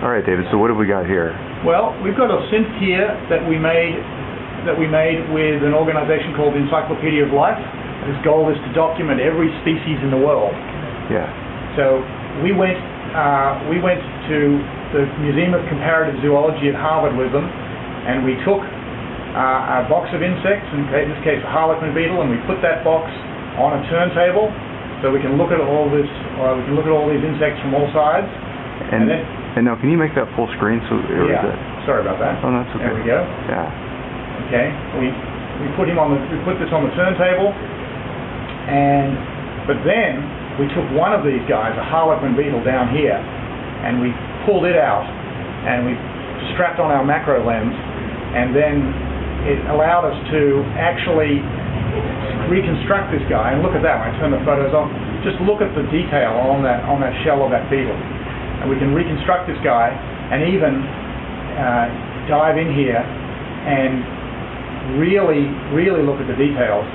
All right, David. So what have we got here? Well, we've got a synth here that we made with an organization called the Encyclopedia of Life. Its goal is to document every species in the world. Yeah. So we went to the Museum of Comparative Zoology at Harvard with them, and we took a box of insects, in this case a harlequin beetle, and we put that box on a turntable so we can look at all this. We can look at all these insects from all sides. And now, can you make that full screen? So yeah. Sorry about that. Oh, that's okay. There we go. Yeah. Okay. We put this on the turntable, but then we took one of these guys, a harlequin beetle, down here, and we pulled it out, and we strapped on our macro lens, and then it allowed us to actually reconstruct this guy. And look at that. When I turn the photos on, just look at the detail on that shell of that beetle. And we can reconstruct this guy and even dive in here and really look at the details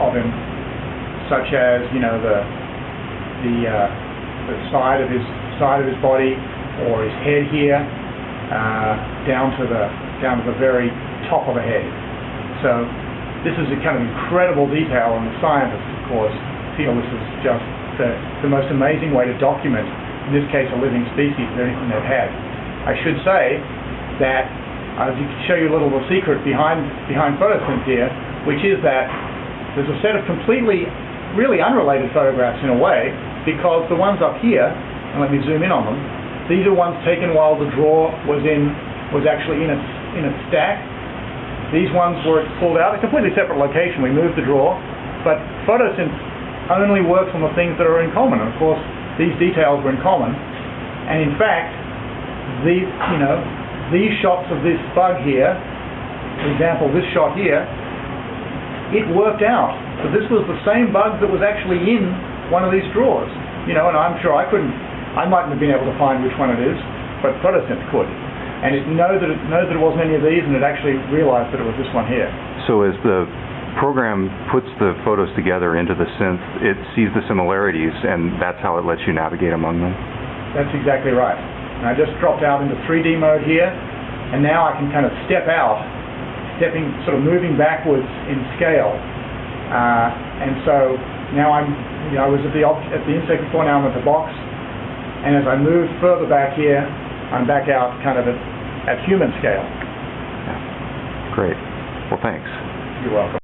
of him, such as, you know, the side of his body, or his head here, down to the very top of the head. So this is a kind of incredible detail, and the scientists, of course, feel this is just the most amazing way to document, in this case, a living species of anything they've had. I should say that I'll show you a little secret behind Photosynth here, which is that there's a set of completely, really unrelated photographs in a way, because the ones up here, and let me zoom in on them, these are ones taken while the drawer was actually in its stack. These ones were pulled out, a completely separate location. We moved the drawer, but Photosynth only works on the things that are in common. And of course, these details were in common. And in fact, these shots of this bug here, for example, this shot here, it worked out. So this was the same bug that was actually in one of these drawers. And I'm sure I mightn't have been able to find which one it is, but Photosynth could. And it knows that it wasn't any of these, and it actually realized that it was this one here. So as the program puts the photos together into the synth, it sees the similarities, and that's how it lets you navigate among them? That's exactly right. And I just dropped out into 3D mode here, and now I can kind of step out, sort of moving backwards in scale. And so now I was at the insect before, now I'm at the box, and as I move further back here, I'm back out kind of at human scale. Yeah. Great. Well, thanks. You're welcome.